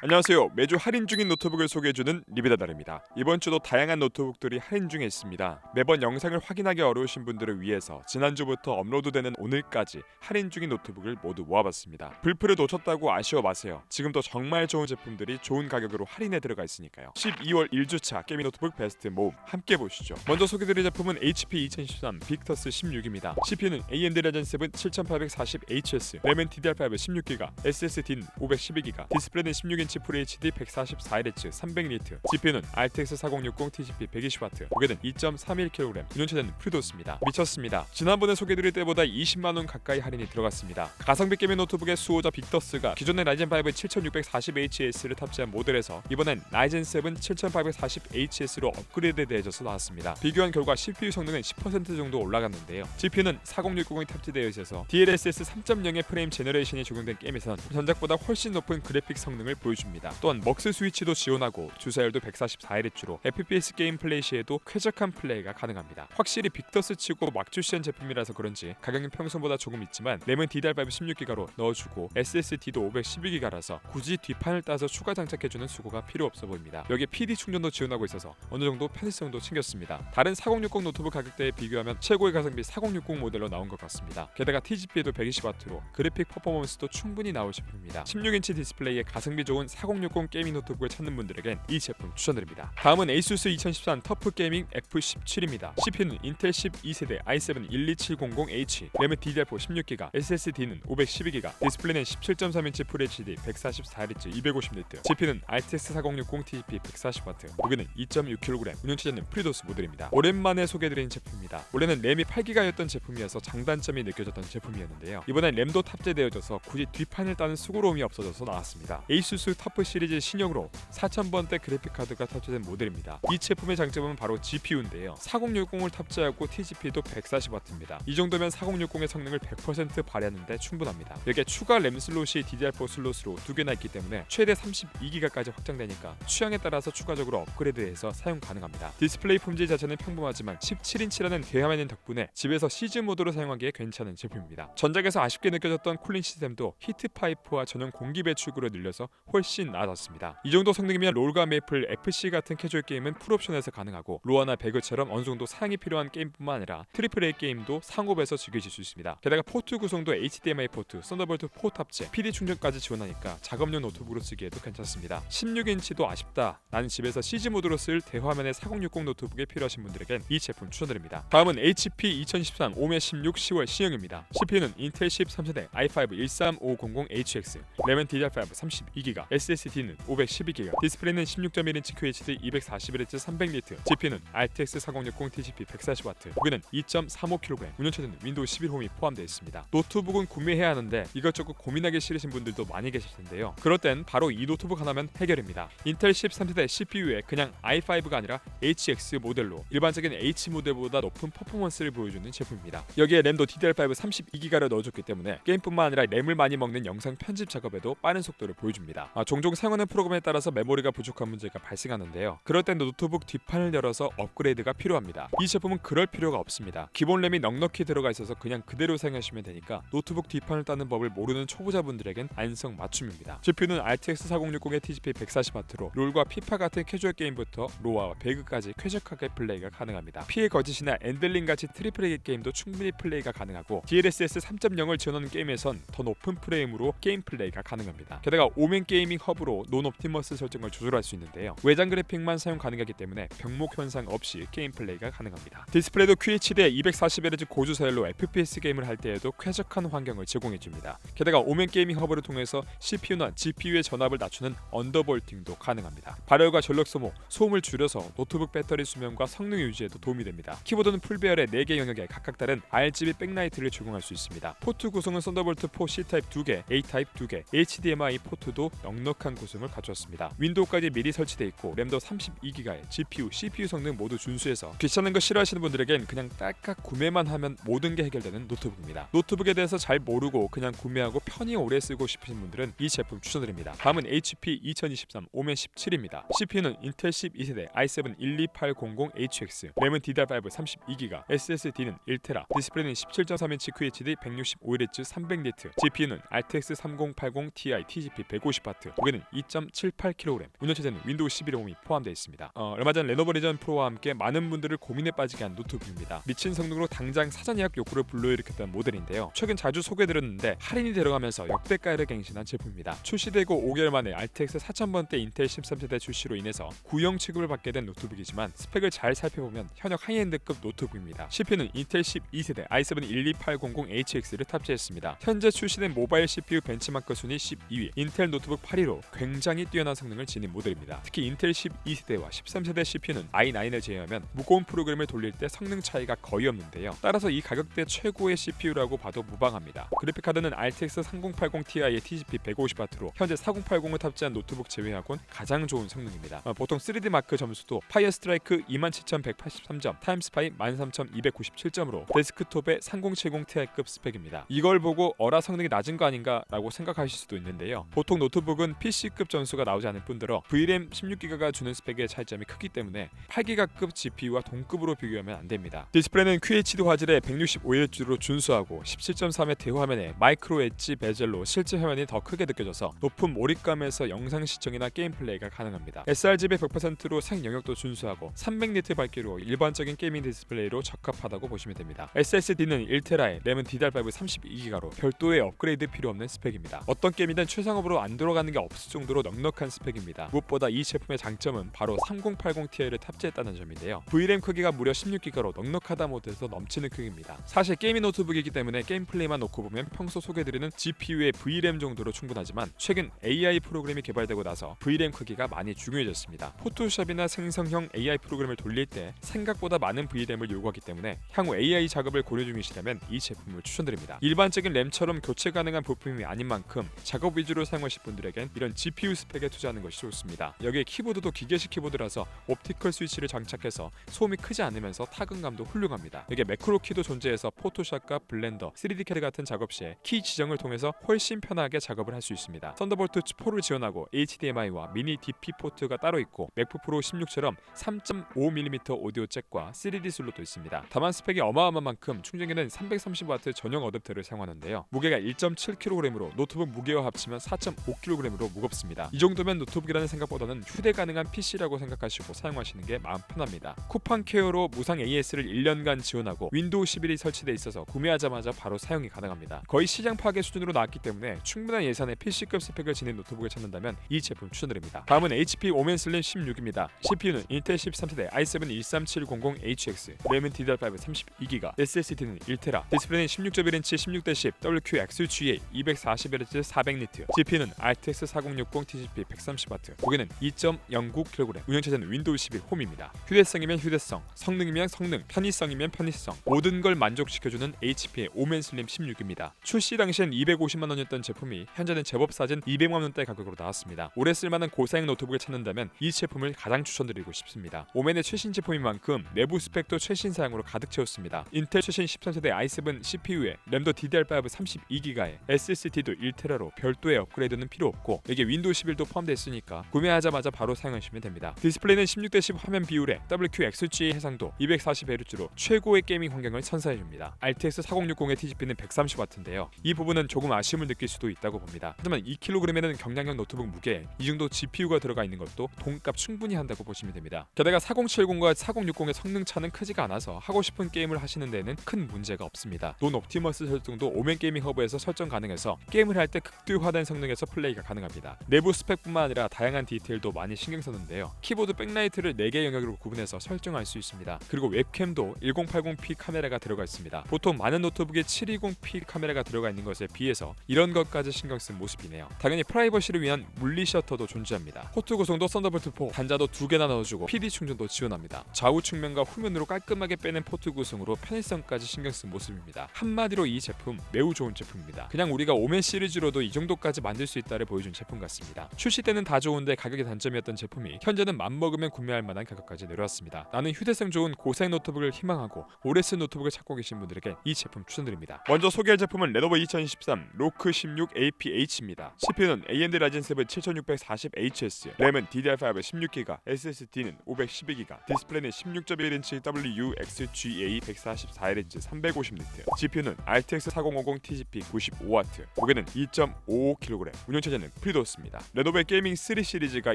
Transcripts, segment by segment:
안녕하세요. 매주 할인 중인 노트북을 소개해주는 리뷰다달입니다. 이번 주도 다양한 노트북들이 할인 중에 있습니다. 매번 영상을 확인하기 어려우신 분들을 위해서 지난주부터 업로드되는 오늘까지 할인 중인 노트북을 모두 모아봤습니다. 불프를 놓쳤다고 아쉬워 마세요. 지금도 정말 좋은 제품들이 좋은 가격으로 할인에 들어가 있으니까요. 12월 1주차 게이밍 노트북 베스트 모음 함께 보시죠. 먼저 소개드릴 제품은 HP 2013 빅터스 16입니다. CPU는 AMD Ryzen 7 7840HS, 램은 DDR5 16GB, SSD는 512GB, 디스플레이는 16인치 FHD 144Hz 300니트, GPU는 RTX 4060 TGP 120W, 무게는 2.31kg, 운용체는 프리도스입니다. 미쳤습니다. 지난번에 소개드릴 때보다 20만원 가까이 할인이 들어갔습니다. 가성비 게이밍 노트북의 수호자 빅터스가 기존의 라이젠 5 7640HS를 탑재한 모델에서 이번엔 라이젠 7 7840HS로 업그레이드되어져서 나왔습니다. 비교한 결과 CPU 성능은 10% 정도 올라갔는데요. GPU는 4060이 탑재되어 있어서 DLSS 3.0의 프레임 제너레이션이 적용된 게임에선 전작보다 훨씬 높은 그래픽 성능을 보여줍니다. 또한 먹스 스위치도 지원하고 주사율도 144Hz로 FPS 게임 플레이 시에도 쾌적한 플레이가 가능합니다. 확실히 빅터스 치고 막 출시한 제품이라서 그런지 가격은 평소보다 조금 있지만 램은 DDR5 16GB로 넣어주고 SSD도 512GB라서 굳이 뒷판을 따서 추가 장착해주는 수고가 필요 없어 보입니다. 여기에 PD 충전도 지원하고 있어서 어느 정도 편의성도 챙겼습니다. 다른 4060 노트북 가격대에 비교하면 최고의 가성비 4060 모델로 나온 것 같습니다. 게다가 TGP에도 120W로 그래픽 퍼포먼스도 충분히 나올 제품입니다. 16인치 디스플레이에 가성비 좋은 4060 게이밍 노트북을 찾는 분들에겐 이 제품 추천드립니다. 다음은 ASUS 2013 터프 게이밍 F17입니다. CPU는 인텔 12세대 i7 12700H, 램은 DDR4 16GB, SSD는 512GB, 디스플레이는 17.3인치 FHD 144Hz 250니트, GPU는 RTX 4060 TGP 140W, 무게는 2.6kg, 운용체제는 프리도스 모델입니다. 오랜만에 소개드린 제품입니다. 원래는 램이 8GB였던 제품이어서 장단점이 느껴졌던 제품이었는데요. 이번엔 램도 탑재되어져서 굳이 뒷판을 따는 수고로움이 없어져서 나왔습니다. ASUS 터프 시리즈 신형으로 4000번대 그래픽카드가 탑재된 모델입니다. 이 제품의 장점은 바로 GPU인데요. 4060을 탑재하고 TGP도 140W입니다. 이 정도면 4060의 성능을 100% 발휘하는데 충분합니다. 여기에 추가 램 슬롯이 DDR4 슬롯으로 2개나 있기 때문에 최대 32GB까지 확장되니까 취향에 따라서 추가적으로 업그레이드해서 사용 가능합니다. 디스플레이 품질 자체는 평범하지만 17인치라는 대화면인 덕분에 집에서 시즈 모드로 사용하기에 괜찮은 제품입니다. 전작에서 아쉽게 느껴졌던 쿨링 시스템도 히트 파이프와 전용 공기 배출구를 늘려서 훨씬 나아졌습니다. 이 정도 성능이면 롤과 메이플, FC 같은 캐주얼 게임은 풀옵션에서 가능하고 로아나 배그처럼 어느 정도 사양이 필요한 게임뿐만 아니라 AAA 게임도 상업에서 즐기실 수 있습니다. 게다가 포트 구성도 HDMI 포트, 썬더볼트 4 탑재, PD 충전까지 지원하니까 작업용 노트북으로 쓰기에도 괜찮습니다. 16인치도 아쉽다, 나는 집에서 CG 모드로 쓸 대화면의 4060 노트북에 필요하신 분들에겐 이 제품 추천드립니다. 다음은 HP 2013 오메 16 10월 신형입니다. CPU는 인텔 13세대 i5 13500HX, 램은 DDR5 32GB, SSD는 512GB, 디스플레이는 16.1인치 QHD 241Hz 300니트, GPU는 RTX 4060 TGP 140W, 무게는 2.35kg, 운영체제는 윈도우 11 홈이 포함되어 있습니다. 노트북은 구매해야 하는데 이것저것 고민하기 싫으신 분들도 많이 계실 텐데요. 그럴 땐 바로 이 노트북 하나면 해결입니다. 인텔 13세대 CPU에 그냥 i5가 아니라 HX 모델로 일반적인 H 모델보다 높은 퍼포먼스를 보여주는 제품입니다. 여기에 램도 DDR5 32GB를 넣어줬기 때문에 게임뿐만 아니라 램을 많이 먹는 영상 편집 작업에도 빠른 속도를 보여줍니다. 종종 사용하는 프로그램에 따라서 메모리가 부족한 문제가 발생하는데요. 그럴 땐 노트북 뒷판을 열어서 업그레이드가 필요합니다. 이 제품은 그럴 필요가 없습니다. 기본 램이 넉넉히 들어가 있어서 그냥 그대로 사용하시면 되니까 노트북 뒷판을 따는 법을 모르는 초보자분들에겐 안성 맞춤입니다. GPU는 RTX 4060의 TGP 140W로 롤과 피파 같은 캐주얼 게임부터 로아와 배그까지 쾌적하게 플레이가 가능합니다. 피해 거짓이나 엔들링 같이 트리플 A 게임도 충분히 플레이가 가능하고 DLSS 3.0을 지원하는 게임에선 더 높은 프레임으로 게임 플레이가 가능합니다. 게다가 오멘 게이밍 허브로 논 옵티머스 설정을 조절할 수 있는데요. 외장 그래픽만 사용 가능하기 때문에 병목 현상 없이 게임 플레이가 가능합니다. 디스플레이도 QHD에 240Hz 고주사율로 FPS 게임을 할 때에도 쾌적한 환경을 제공해줍니다. 게다가 오멘 게이밍 허브를 통해서 CPU나 GPU의 전압을 낮추는 언더볼팅도 가능합니다. 발열과 전력 소모, 소음을 줄여서 노트북 배터리 수명과 성능 유지에도 도움이 됩니다. 키보드는 풀배열의 4개 영역에 각각 다른 RGB 백라이트를 제공할 수 있습니다. 포트 구성은 썬더볼트 4 C타입 2개, A타입 2개, HDMI 포트도 넉넉한 구성을 갖췄습니다. 윈도우까지 미리 설치되어 있고 램도 32GB에 GPU, CPU 성능 모두 준수해서 귀찮은 거 싫어하시는 분들에겐 그냥 딸깍 구매만 하면 모든 게 해결되는 노트북입니다. 노트북에 대해서 잘 모르고 그냥 구매하고 편히 오래 쓰고 싶으신 분들은 이 제품 추천드립니다. 다음은 HP 2023 오멘 17입니다. CPU는 인텔 12세대 i7 12800HX, 램은 DDR5 32GB, SSD는 1TB, 디스플레이는 17.3인치 QHD 165Hz 300니트, GPU는 RTX 3080 Ti TGP 150W, 16W, 무게는 2.78kg, 운영체제는 윈도우 11 홈이 포함되어 있습니다. 얼마 전 레노버 리전 프로와 함께 많은 분들을 고민에 빠지게 한 노트북입니다. 미친 성능으로 당장 사전 예약 욕구를 불러일으켰던 모델인데요. 최근 자주 소개드렸는데 할인이 들어가면서 역대가를 갱신한 제품입니다. 출시되고 5개월 만에 RTX 4000번대 인텔 13세대 출시로 인해서 구형 취급을 받게 된 노트북이지만 스펙을 잘 살펴보면 현역 하이엔드급 노트북입니다. CPU는 인텔 12세대 i7-12800HX를 탑재했습니다. 현재 출시된 모바일 CPU 벤치마크 순위 12위, 인텔 노트북 8위로 굉장히 뛰어난 성능을 지닌 모델입니다. 특히 인텔 12세대와 13세대 CPU는 i9을 제외하면 무거운 프로그램을 돌릴 때 성능 차이가 거의 없는데요. 따라서 이 가격대 최고의 CPU라고 봐도 무방합니다. 그래픽카드는 RTX 3080ti의 TGP 150W로 현재 4080을 탑재한 노트북 제외하곤 가장 좋은 성능입니다. 보통 3D 마크 점수도 파이어 스트라이크 27183점, 타임스파이 13297점으로 데스크톱의 3070ti급 스펙입니다. 이걸 보고 어라 성능이 낮은 거 아닌가 라고 생각하실 수도 있는데요. 보통 노트북은 PC급 전수가 나오지 않을 뿐더러 VRAM 16기가가 주는 스펙의 차이점이 크기 때문에 8기가급 GPU와 동급으로 비교하면 안됩니다. 디스플레이는 QHD 화질의 165Hz로 준수하고 17.3의 대화면에 마이크로 엣지 베젤로 실제 화면이 더 크게 느껴져서 높은 몰입감에서 영상 시청이나 게임 플레이가 가능합니다. sRGB 100%로 색 영역도 준수하고 300니트 밝기로 일반적인 게이밍 디스플레이로 적합하다고 보시면 됩니다. SSD는 1TB에 램은 DDR5 32기가로 별도의 업그레이드 필요 없는 스펙입니다. 어떤 게임이든 최상업으로 안 들어가는 게 없을 정도로 넉넉한 스펙입니다. 무엇보다 이 제품의 장점은 바로 3080ti를 탑재했다는 점인데요. VRAM 크기가 무려 16기가로 넉넉하다 못해서 넘치는 크기입니다. 사실 게이밍 노트북이기 때문에 게임 플레이만 놓고 보면 평소 소개드리는 GPU의 VRAM 정도로 충분하지만 최근 AI 프로그램이 개발되고 나서 VRAM 크기가 많이 중요해졌습니다. 포토샵이나 생성형 AI 프로그램을 돌릴 때 생각보다 많은 VRAM을 요구하기 때문에 향후 AI 작업을 고려 중이시라면 이 제품을 추천드립니다. 일반적인 램처럼 교체 가능한 부품이 아닌 만큼 작업 위주로 사용하실 분들에겐 이런 GPU 스펙에 투자하는 것이 좋습니다. 여기에 키보드도 기계식 키보드라서 옵티컬 스위치를 장착해서 소음이 크지 않으면서 타건감도 훌륭합니다. 여기에 매크로 키도 존재해서 포토샵과 블렌더, 3D CAD 같은 작업 시에 키 지정을 통해서 훨씬 편하게 작업을 할 수 있습니다. 썬더볼트 4를 지원하고 HDMI와 미니 DP 포트가 따로 있고 맥북 프로 16처럼 3.5mm 오디오 잭과 3D 슬롯도 있습니다. 다만 스펙이 어마어마한 만큼 충전기는 330W 전용 어댑터를 사용하는데요. 무게가 1.7kg으로 노트북 무게와 합치면 4.5kg으로 무겁습니다. 이 정도면 노트북이라는 생각보다는 휴대 가능한 PC라고 생각하시고 사용하시는 게 마음 편합니다. 쿠팡 케어로 무상 AS를 1년간 지원하고 윈도우 11이 설치돼 있어서 구매하자마자 바로 사용이 가능합니다. 거의 시장 파괴 수준으로 나왔기 때문에 충분한 예산에 PC급 스펙을 지닌 노트북을 찾는다면 이 제품 추천드립니다. 다음은 HP 오맨슬림 16입니다. CPU는 인텔 13세대 i7-13700HX, 램은 DDR5 32기가, SSD는 1TB, 디스플레이는 16.1인치 16:10 WQXGA 240Hz 400니트, GPU는 RTX 4060 TGP 130W, 무게는 2.09kg, 운영체제는 윈도우 11 홈입니다. 휴대성이면 휴대성, 성능이면 성능, 편의성이면 편의성, 모든 걸 만족시켜주는 HP의 오맨슬림 16입니다. 출시 당시엔 250만원이었던 제품이 현재는 제법 싸진 200만원대 가격으로 나왔습니다. 오래 쓸만한 고사양 노트북을 찾는다면 이 제품을 가장 추천드리고 싶습니다. 오맨의 최신 제품인 만큼 내부 스펙도 최신 사양으로 가득 채웠습니다. 인텔 최신 13세대 i7 CPU에 램도 DDR5 32기가에 SSD도 1TB로 별도의 업그레이드는 필요 없고 여기에 윈도우 11도 포함되어 있으니까 구매하자마자 바로 사용하시면 됩니다. 디스플레이는 16:10 화면 비율에 WQXGA 해상도 240Hz로 최고의 게이밍 환경을 선사해줍니다. RTX 4060의 TGP는 130W인데요. 이 부분은 조금 아쉬움을 느낄 수도 있다고 봅니다. 하지만 2kg에는 경량형 노트북 무게에 이 정도 GPU가 들어가 있는 것도 돈값 충분히 한다고 보시면 됩니다. 게다가 4070과 4060의 성능 차는 크지가 않아서 하고 싶은 게임을 하시는 데에는 큰 문제가 없습니다. 논 옵티머스 설정도 오멘 게이밍 허브에서 설정 가능해서 게임을 할 때 극대화된 성능에서 플레이가 가능합니다. 내부 스펙뿐만 아니라 다양한 디테일도 많이 신경 썼는데요. 키보드 백라이트를 4개 영역으로 구분해서 설정할 수 있습니다. 그리고 웹캠도 1080p 카메라가 들어가 있습니다. 보통 많은 노트북에 720p 카메라가 들어가 있는 것에 비해서 이런 것까지 신경 쓴 모습이네요. 당연히 프라이버시를 위한 물리 셔터도 존재합니다. 포트 구성도 썬더볼트 4, 단자도 2개나 넣어주고 PD 충전도 지원합니다. 좌우 측면과 후면으로 깔끔하게 빼는 포트 구성으로 편의성까지 신경 쓴 모습입니다. 한마디로 이 제품 매우 좋은 제품입니다. 그냥 우리가 오멘 시리즈로도 이 정도까지 만들 수 있다를 보여준 제품 같습니다. 출시 때는 다 좋은데 가격이 단점이었던 제품이 현재는 맘먹으면 구매할 만한 가격까지 내려왔습니다. 나는 휴대성 좋은 고사양 노트북을 희망하고 오래 쓴 노트북을 찾고 계신 분들에게 이 제품 추천드립니다. 먼저 소개할 제품은 레노버 2023 로크 16 APH입니다. CPU는 AMD 라이젠 7 7640HS, 램은 DDR5 16기가, SSD는 512기가, 디스플레이는 16.1인치 WXGA 144Hz 350니트, GPU는 RTX 4050 TGP 95W, 무게는 2.55kg, 운영체제는 프리도스입니다. 레노버의 게이밍 3 시리즈가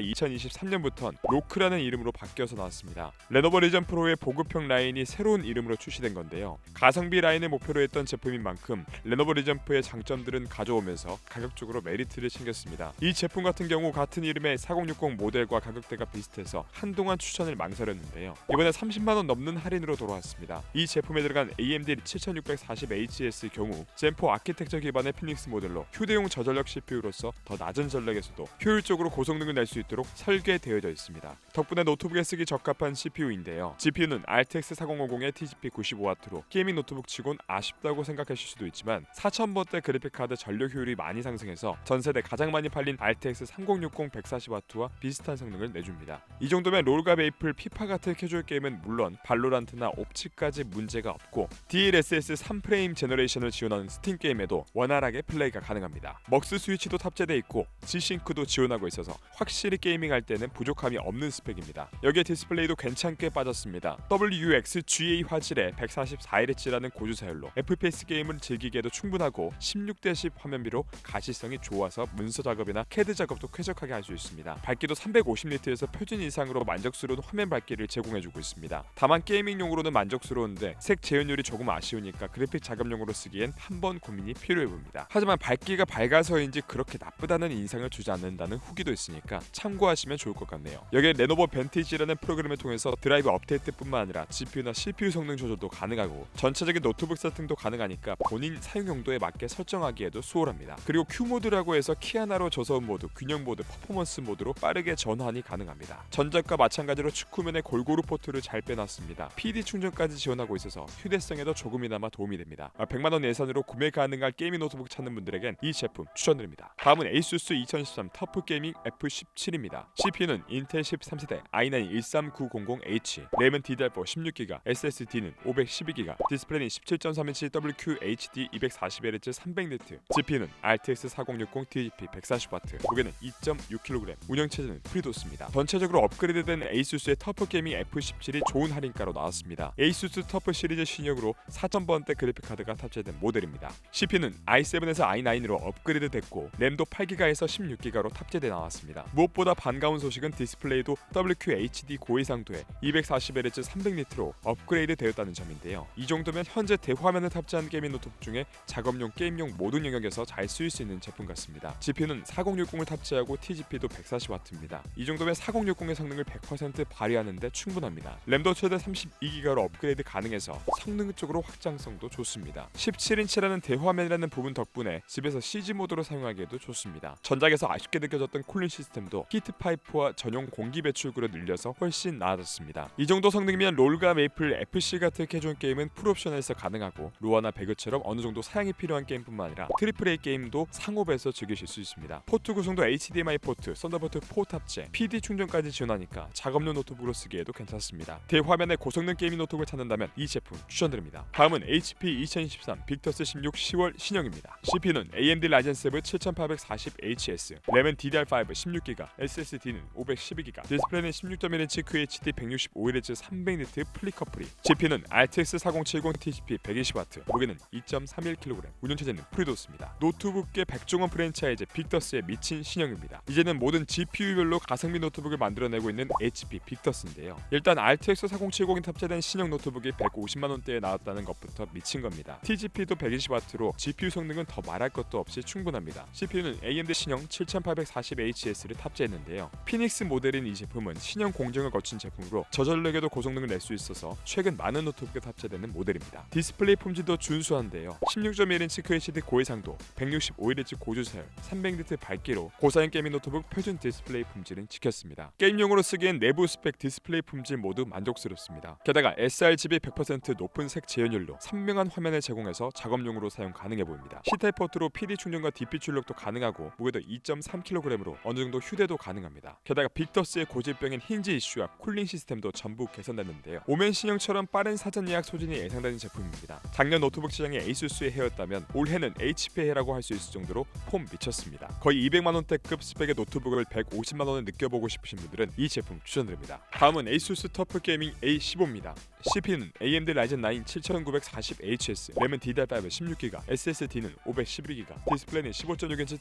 2023년부터 로크라는 이름으로 바뀌어서 나왔습니다. 레노버 리전 프로의 보급형 라인이 새로운 이름으로 출시된 건데요. 가성비 라인을 목표로 했던 제품인 만큼 레노버 리전 프의 장점들은 가져오면서 가격적으로 메리트를 챙겼습니다. 이 제품 같은 경우 같은 이름의 4060 모델과 가격대가 비슷해서 한동안 추천을 망설였는데요. 이번에 30만원 넘는 할인으로 돌아왔습니다. 이 제품에 들어간 AMD 7640HS 경우 젠4 아키텍처 기반의 피닉스 모델로 휴대용 저전력 CPU로서 더 낮은 전력에서도 효율적으로 고성능을 낼 수 있도록 설계되어져 있습니다. 덕분에 노트북에 쓰기 적합한 CPU인데요. GPU는 RTX 4050의 TGP 95W로 게이밍 노트북치곤 아쉽다고 생각하실 수도 있지만 4000번대 그래픽카드 전력 효율이 많이 상승해서 전세대 가장 많이 팔린 RTX 3060 140W와 비슷한 성능을 내줍니다. 이 정도면 롤과 메이플, 피파 같은 캐주얼 게임은 물론 발로란트나 옵치까지 문제가 없고 DLSS 3프레임 제너레이션을 지원하는 스팀 게임에도 원활하게 플레이가 가능합니다. 먹스 스위치도 탑재돼 있고 G싱크도 지원하고 있어서 확실히 게이밍할 때는 부족함이 없는 스펙입니다. 여기에 디스플레이도 괜찮게 빠졌습니다. WXGA 화질의 144Hz라는 고주사율로 FPS 게임을 즐기기에도 충분하고 16:10 화면비로 가시성이 좋아서 문서 작업이나 CAD 작업도 쾌적하게 할 수 있습니다. 밝기도 350니트에서 표준 이상으로 만족스러운 화면 밝기를 제공해주고 있습니다. 다만 게이밍용으로는 만족스러운데 색 재현율이 조금 아쉬우니까 그래픽 작업용으로 쓰기엔 한번 고민이 필요해 보입니다. 하지만 밝기가 밝아서인지 그렇게 나쁘다는 인상을 주지 않는다는 후기도 있으니까 참고하시면 좋을 것 같네요. 여기에 레노버 벤티지라는 프로그램을 통해서 드라이브 업데이트뿐만 아니라 GPU나 CPU 성능 조절도 가능하고 전체적인 노트북 세팅도 가능하니까 본인 사용 용도에 맞게 설정하기에도 수월합니다. 그리고 Q모드라고 해서 키 하나로 저소음 모드, 균형 모드, 퍼포먼스 모드로 빠르게 전환이 가능합니다. 전작과 마찬가지로 축구면에 골고루 포트를 잘 빼놨습니다. PD 충전까지 지원하고 있어서 휴대성에도 조금이나마 도움이 됩니다. 100만원 예산으로 구매 가능한 게이밍 노트북 찾는 분들에겐 이 제품 추천드립니다. 다음은 ASUS 2013 터프 게이밍 F17입니다. CPU는 인텔 13세대 i9 13900H, 램은 DDR4 16GB, SSD는 512GB, 디스플레이는 17.3인치 WQHD 240Hz 300니트, GPU는 RTX 4060 TGP 140W, 무게는 2.6kg, 운영체제는 프리도스입니다. 전체적으로 업그레이드된 ASUS의 터프 게이밍 F17이 좋은 할인가로 나왔습니다. ASUS 터프 시리즈 신형으로 4000번대 그래픽카드가 탑재된 모델입니다. CPU는 i7에서 i9으로 업그레이드 됐고 램도 8GB에서 16GB로 탑재돼 나왔습니다. 무엇보다 반가운 소식은 디스플레이도 WQHD 고해상도에 240Hz 300니트로 업그레이드 되었다는 점인데요. 이 정도면 현재 대화면을 탑재한 게이밍 노트북 중에 작업용, 게임용 모든 영역에서 잘 쓰일 수 있는 제품 같습니다. GPU는 4060을 탑재하고 TGP도 140W입니다. 이 정도면 4060의 성능을 100% 발휘하는데 충분합니다. 램도 최대 32GB로 업그레이드 가능해서 성능적으로 확장성도 좋습니다. 17인치라는 대화면이라는 부분 덕분에 집에서 CG 모드로 사용하기에도 좋습니다. 전작에서 아쉽게 느껴졌던 쿨링 시스템도 히트 파이프와 전용 공기 배출구를 늘려서 훨씬 나아졌습니다. 이 정도 성능이면 롤과 메이플, FC 같은 캐주얼 게임은 풀옵션에서 가능하고 로아나 배그처럼 어느 정도 사양이 필요한 게임뿐만 아니라 AAA 게임도 상업에서 즐기실 수 있습니다. 포트 구성도 HDMI 포트, 썬더볼트 4 탑재, PD 충전까지 지원하니까 작업용 노트북으로 쓰기에도 괜찮습니다. 대화면의 고성능 게이밍 노트북을 찾는다면 이 제품 추천드립니다. 다음은 HP 2013 빅터스 16 10월 신형입니다. CPU는 AMD 라이젠 7 7840HS, 램은 DDR5 16GB, SSD는 512GB, 디스플레이는 16.1인치 QHD 165Hz 300니트 플리커프리, GPU는 RTX 4070 TGP 120W, 무게는 2.31kg, 운영체제는 프리도스입니다. 노트북계 백종원 프랜차이즈 빅터스의 미친 신형입니다. 이제는 모든 GPU별로 가성비 노트북을 만들어내고 있는 HP 빅터스인데요. 일단 RTX 4070이 탑재된 신형 노트북이 150만원대에 나왔다는 것부터 미친 겁니다. TGP도 120W로 GPU 성능은 더 말할 것도 없이 충분합니다. CPU는 AMD 신형 7840HS를 탑재했는데요. 피닉스 모델인 이 제품은 신형 공정을 거친 제품으로 저전력에도 고성능을 낼 수 있어서 최근 많은 노트북에 탑재되는 모델입니다. 디스플레이 품질도 준수한데요. 16.1인치 QHD 고해상도, 165Hz 고주사율, 300니트 밝기로 고사양 게이밍 노트북 표준 디스플레이 품질은 지켰습니다. 게임용으로 쓰기엔 내부 스펙, 디스플레이 품질 모두 만족스럽습니다. 게다가 sRGB 100% 높은 색 재현율로 선명한 화면을 제공해서 작업용으로 사용 가능해 보입니다. C타입 포트로 PD 충전과 DP 출력도 가능하고 무게도 2.3kg으로 어느 정도 휴대도 가능합니다. 게다가 빅터스의 고질병인 힌지 이슈와 쿨링 시스템도 전부 개선됐는데요. 오멘 신형처럼 빠른 사전 예약 소진이 예상되는 제품입니다. 작년 노트북 시장이 ASUS의 해였다면 올해는 HP의 해라고 할 수 있을 정도로 폼 미쳤습니다. 거의 200만원대급 스펙의 노트북을 150만원에 느껴보고 싶으신 분들은 이 제품 추천드립니다. 다음은 ASUS 터프 게이밍 A15입니다. CPU는 AMD 라이젠 9 7940HS, 램은 DDR5 16GB, SSD는 512GB, 디스플레이는 15.6인치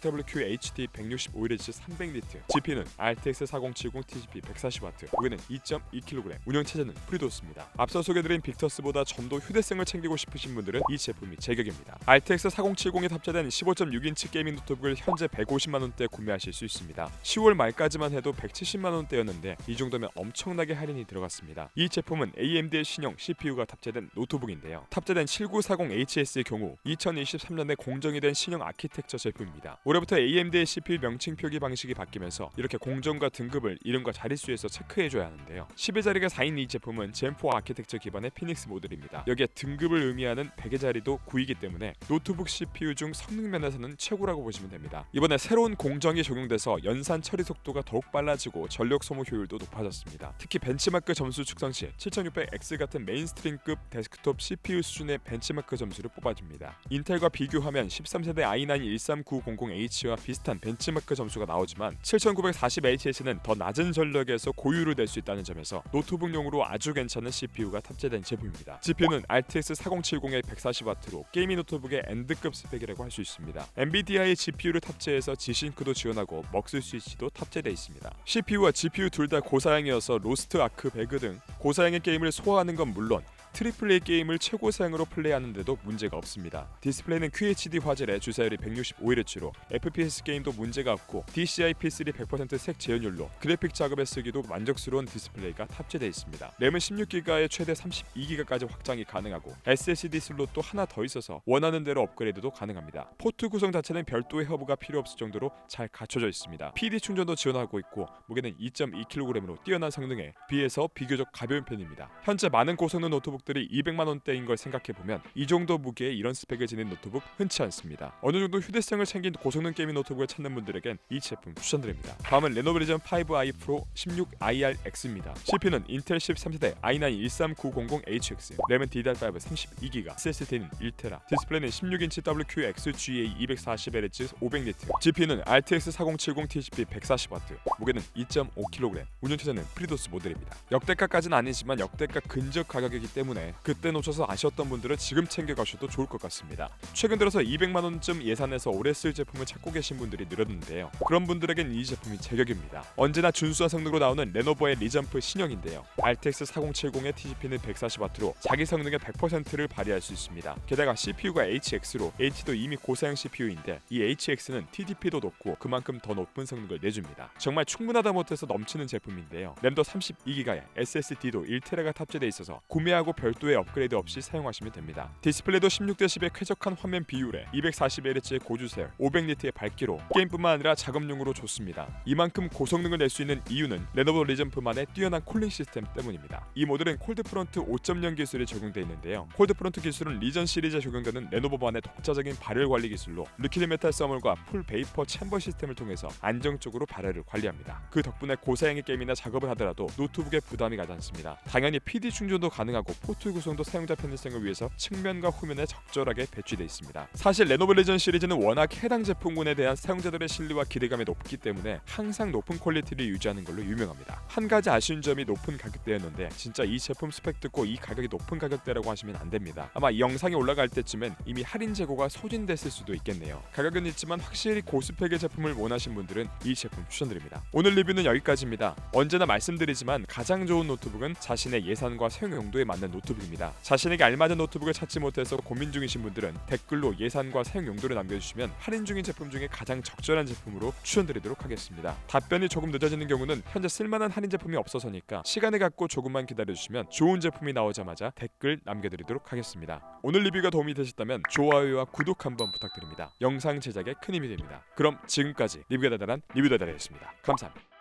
HD 165Hz 300니트, GPU는 RTX 4070 TGP 140W, 무게는 2.2kg, 운영 체제는 프리도스입니다. 앞서 소개드린 빅터스보다 좀 더 휴대성을 챙기고 싶으신 분들은 이 제품이 제격입니다. RTX 4070에 탑재된 15.6인치 게이밍 노트북을 현재 150만원대에 구매하실 수 있습니다. 10월 말까지만 해도 170만원대였는데 이 정도면 엄청나게 할인이 들어갔습니다. 이 제품은 AMD의 신형 CPU가 탑재된 노트북인데요. 탑재된 7940HS의 경우 2023년에 공정이 된 신형 아키텍처 제품입니다. 올해부터 AMD의 CPU 명칭 표기 방식이 바뀌면서 이렇게 공정과 등급을 이름과 자릿수에서 체크해줘야 하는데요. 10의 자리가 4인 이 제품은 젠4 아키텍처 기반의 피닉스 모델입니다. 여기에 등급을 의미하는 100의 자리도 9이기 때문에 노트북 CPU 중 성능 면에서는 최고라고 보시면 됩니다. 이번에 새로운 공정이 적용돼서 연산 처리 속도가 더욱 빨라지고 전력 소모 효율도 높아졌습니다. 특히 벤치마크 점수 측정 시 7600X 같은 메인스트림급 데스크톱 CPU 수준의 벤치마크 점수를 뽑아줍니다. 인텔과 비교하면 13세대 i9 13900H와 비슷한 벤치마크 점수가 나오지만 7940Hs는 더 낮은 전력에서 고유를 낼 수 있다는 점에서 노트북용으로 아주 괜찮은 CPU가 탑재된 제품입니다. GPU는 RTX 4070의 140W로 게이밍 노트북의 엔드급 스펙이라고 할 수 있습니다. NVIDIA의 GPU를 탑재해서 G싱크도 지원하고 먹스 스위치도 탑재되어 있습니다. CPU와 GPU 둘 다 고사양이어서 로스트 아크 배그 등 고사양의 게임을 소화하는 건 물론 트리플 A 게임을 최고 사양으로 플레이하는데도 문제가 없습니다. 디스플레이는 QHD 화질에 주사율이 165Hz로 FPS 게임도 문제가 없고 DCI P3 100% 색 재현율로 그래픽 작업에 쓰기도 만족스러운 디스플레이가 탑재되어 있습니다. 램은 16GB에 최대 32GB까지 확장이 가능하고 SSD 슬롯도 하나 더 있어서 원하는 대로 업그레이드도 가능합니다. 포트 구성 자체는 별도의 허브가 필요 없을 정도로 잘 갖춰져 있습니다. PD 충전도 지원하고 있고 무게는 2.2kg으로 뛰어난 성능에 비해서 비교적 가벼운 편입니다. 현재 많은 고성능 노트북 들이 200만원대인 걸 생각해보면 이 정도 무게에 이런 스펙을 지닌 노트북 흔치 않습니다. 어느 정도 휴대성을 챙긴 고성능 게이밍 노트북을 찾는 분들에겐 이 제품 추천드립니다. 다음은 레노버 리전 5i 프로 16IRX입니다. CPU는 인텔 13세대 i9 13900HX, 램은 DDR5 32GB, SSD는 1TB, 디스플레이는 16인치 WQXGA 240Hz 500니트, GPU는 RTX 4070 TGP 140W, 무게는 2.5kg, 운영체제는 프리도스 모델입니다. 역대가까지는 아니지만 역대가 근적 가격이기 때문에 그때 놓쳐서 아쉬웠던 분들은 지금 챙겨가셔도 좋을 것 같습니다. 최근 들어서 200만원쯤 예산에서 오래 쓸 제품을 찾고 계신 분들이 늘었는데요. 그런 분들에겐 이 제품이 제격입니다. 언제나 준수한 성능으로 나오는 레노버의 리전프 신형인데요. RTX 4070의 TGP는 140W로 자기 성능의 100%를 발휘할 수 있습니다. 게다가 CPU가 HX로 H도 이미 고사양 CPU인데 이 HX는 TDP도 높고 그만큼 더 높은 성능을 내줍니다. 정말 충분하다 못해서 넘치는 제품인데요. 램도 32GB에 SSD도 1TB가 탑재되어 있어서 구매하고 별도의 업그레이드 없이 사용하시면 됩니다. 디스플레이도 16대10의 쾌적한 화면 비율에 240Hz의 고주세요, 500니트의 밝기로 게임뿐만 아니라 작업용으로 좋습니다. 이만큼 고성능을 낼 수 있는 이유는 레노버 리전프만의 뛰어난 쿨링 시스템 때문입니다. 이 모델은 콜드프론트 5.0 기술이 적용되어 있는데요. 콜드프론트 기술은 리전 시리즈에 적용되는 레노버만의 독자적인 발열 관리 기술로 리퀴드 메탈 서멀과 풀 베이퍼 챔버 시스템을 통해서 안정적으로 발열을 관리합니다. 그 덕분에 고사양의 게임이나 작업을 하더라도 노트북에 부담이 가지 않습니다. 당연히 PD 충전도 가능하고 포트 구성도 사용자 편의성을 위해서 측면과 후면에 적절하게 배치되어 있습니다. 사실 레노버 리전 시리즈는 워낙 해당 제품군에 대한 사용자들의 신뢰와 기대감이 높기 때문에 항상 높은 퀄리티를 유지하는 걸로 유명합니다. 한 가지 아쉬운 점이 높은 가격대였는데 진짜 이 제품 스펙 듣고 이 가격이 높은 가격대라고 하시면 안 됩니다. 아마 이 영상이 올라갈 때쯤엔 이미 할인 재고가 소진됐을 수도 있겠네요. 가격은 있지만 확실히 고스펙의 제품을 원하신 분들은 이 제품 추천드립니다. 오늘 리뷰는 여기까지입니다. 언제나 말씀드리지만 가장 좋은 노트북은 자신의 예산과 사용 용도에 맞는 노트북입니다. 자신에게 알맞은 노트북을 찾지 못해서 고민 중이신 분들은 댓글로 예산과 사용 용도를 남겨주시면 할인 중인 제품 중에 가장 적절한 제품으로 추천드리도록 하겠습니다. 답변이 조금 늦어지는 경우는 현재 쓸만한 할인 제품이 없어서니까 시간을 갖고 조금만 기다려주시면 좋은 제품이 나오자마자 댓글 남겨드리도록 하겠습니다. 오늘 리뷰가 도움이 되셨다면 좋아요와 구독 한번 부탁드립니다. 영상 제작에 큰 힘이 됩니다. 그럼 지금까지 리뷰가 달달한 리뷰다달이었습니다. 감사합니다.